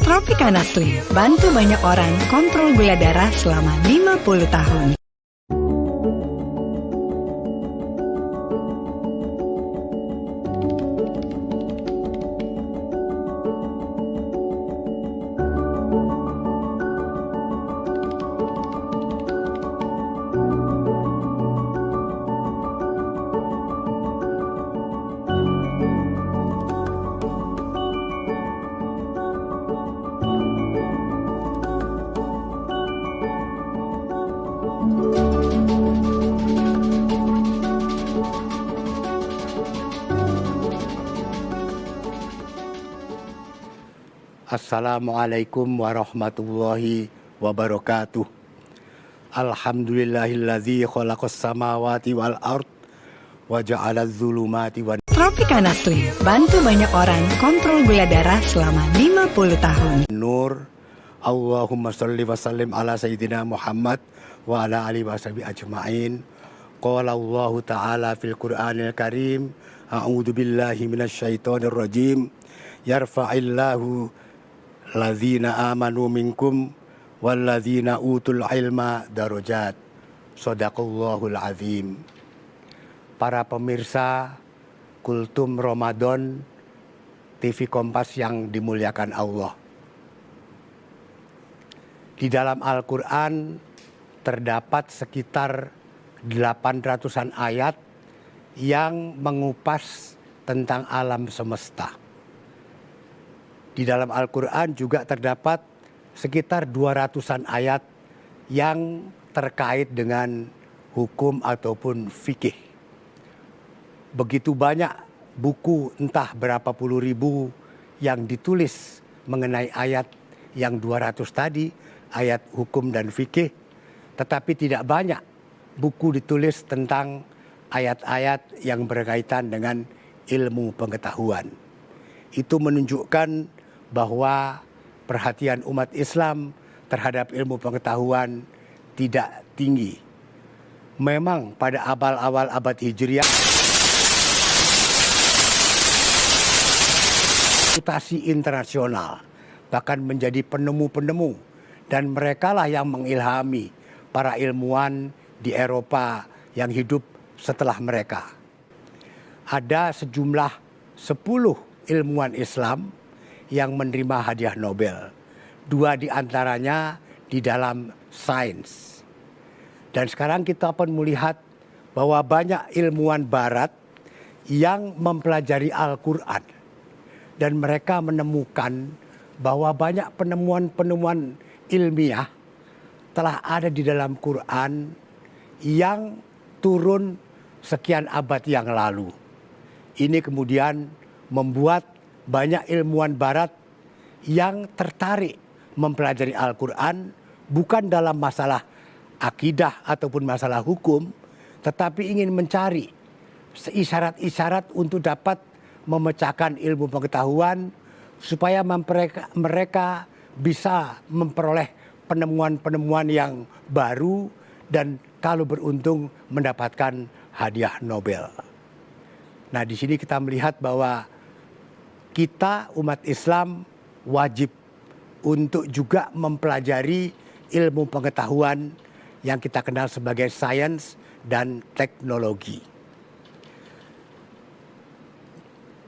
Tropicana Slim, bantu banyak orang kontrol gula darah selama 50 tahun. Assalamualaikum warahmatullahi wabarakatuh. Alhamdulillahilladzi khalaqas samawati wal ard wa ja'alaz zulumati wan Tropicana Slim, bantu banyak orang kontrol gula darah selama 50 tahun. nur. Allahumma sholli wa sallim ala sayyidina Muhammad wa ala alihi wa sahbihi ajma'in. Qala Allah ta'ala fil Qur'anil Karim, a'udzu billahi minasy syaithanir rajim. Yarfa'illahu ladzina amanu minkum walladzina utul ilma darajat. Shadaqallahul azim. Para pemirsa Kultum Ramadan TV Kompas yang dimuliakan Allah. Di dalam Al-Quran terdapat sekitar 800-an ayat yang mengupas tentang alam semesta. Di dalam Al-Quran juga terdapat sekitar 200-an ayat yang terkait dengan hukum ataupun fikih. Begitu banyak buku entah berapa puluh ribu yang ditulis mengenai ayat yang 200 tadi, ayat hukum dan fikih. Tetapi tidak banyak buku ditulis tentang ayat-ayat yang berkaitan dengan ilmu pengetahuan. Itu menunjukkan bahwa perhatian umat Islam terhadap ilmu pengetahuan tidak tinggi. Memang pada awal-awal abad Hijriah, reputasi internasional bahkan menjadi penemu-penemu, dan merekalah yang mengilhami para ilmuwan di Eropa yang hidup setelah mereka. Ada sejumlah 10 ilmuwan Islam yang menerima hadiah Nobel. 2 diantaranya di dalam sains. Dan sekarang kita pun melihat bahwa banyak ilmuwan barat yang mempelajari Al-Quran. Dan mereka menemukan bahwa banyak penemuan-penemuan ilmiah telah ada di dalam Quran yang turun sekian abad yang lalu. Ini kemudian membuat banyak ilmuwan barat yang tertarik mempelajari Al-Quran bukan dalam masalah akidah ataupun masalah hukum, tetapi ingin mencari isyarat-isyarat untuk dapat memecahkan ilmu pengetahuan supaya mereka bisa memperoleh penemuan-penemuan yang baru dan kalau beruntung mendapatkan hadiah Nobel. Nah, di sini kita melihat bahwa kita umat Islam wajib untuk juga mempelajari ilmu pengetahuan yang kita kenal sebagai sains dan teknologi.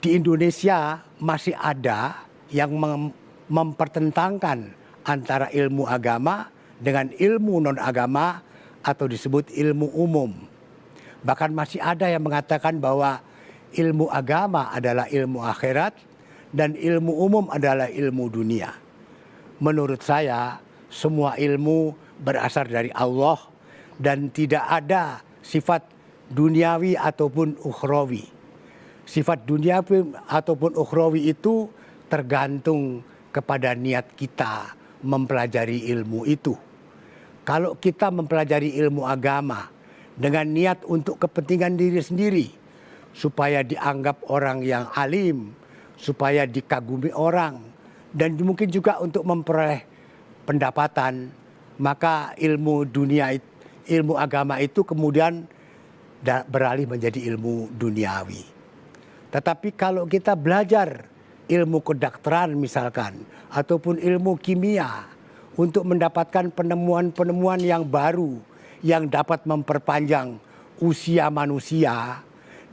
Di Indonesia masih ada yang mempertentangkan antara ilmu agama dengan ilmu non-agama atau disebut ilmu umum. Bahkan masih ada yang mengatakan bahwa ilmu agama adalah ilmu akhirat dan ilmu umum adalah ilmu dunia. Menurut saya, semua ilmu berasal dari Allah dan tidak ada sifat duniawi ataupun ukhrawi. Sifat duniawi ataupun ukhrawi itu tergantung kepada niat kita mempelajari ilmu itu. Kalau kita mempelajari ilmu agama dengan niat untuk kepentingan diri sendiri, supaya dianggap orang yang alim, supaya dikagumi orang, dan mungkin juga untuk memperoleh pendapatan, maka ilmu dunia, ilmu agama itu kemudian beralih menjadi ilmu duniawi. Tetapi kalau kita belajar ilmu kedokteran misalkan, ataupun ilmu kimia untuk mendapatkan penemuan-penemuan yang baru yang dapat memperpanjang usia manusia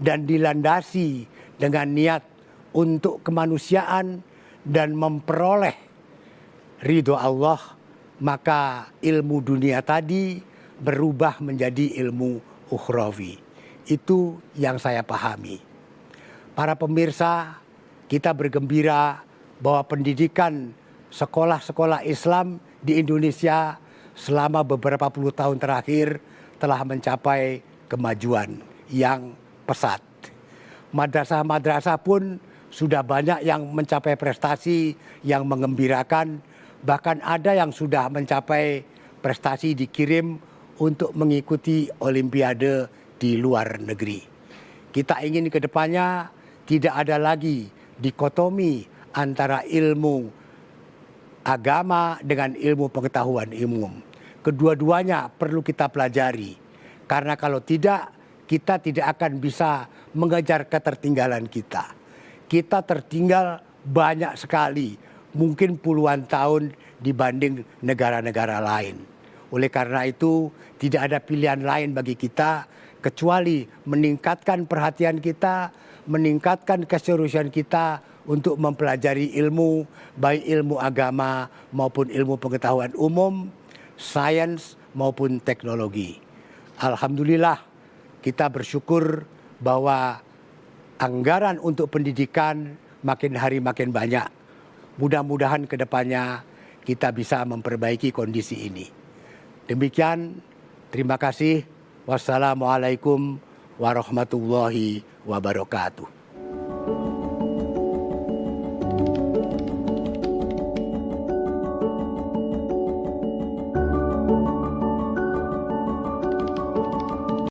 dan dilandasi dengan niat untuk kemanusiaan dan memperoleh ridho Allah, maka ilmu dunia tadi berubah menjadi ilmu ukhrawi. Itu yang saya pahami. Para pemirsa, kita bergembira bahwa pendidikan sekolah-sekolah Islam di Indonesia selama beberapa puluh tahun terakhir telah mencapai kemajuan yang pesat. Madrasah-madrasah pun sudah banyak yang mencapai prestasi yang mengembirakan, bahkan ada yang sudah mencapai prestasi dikirim untuk mengikuti olimpiade di luar negeri. Kita ingin ke depannya tidak ada lagi dikotomi antara ilmu agama dengan ilmu pengetahuan umum. Kedua-duanya perlu kita pelajari. Karena kalau tidak, kita tidak akan bisa mengejar ketertinggalan kita. Kita tertinggal banyak sekali, mungkin puluhan tahun dibanding negara-negara lain. Oleh karena itu, tidak ada pilihan lain bagi kita kecuali meningkatkan perhatian kita, meningkatkan keseriusan kita untuk mempelajari ilmu, baik ilmu agama maupun ilmu pengetahuan umum, sains maupun teknologi. Alhamdulillah, kita bersyukur bahwa anggaran untuk pendidikan makin hari makin banyak. Mudah-mudahan ke depannya kita bisa memperbaiki kondisi ini. Demikian, terima kasih. Wassalamualaikum warahmatullahi wabarakatuh.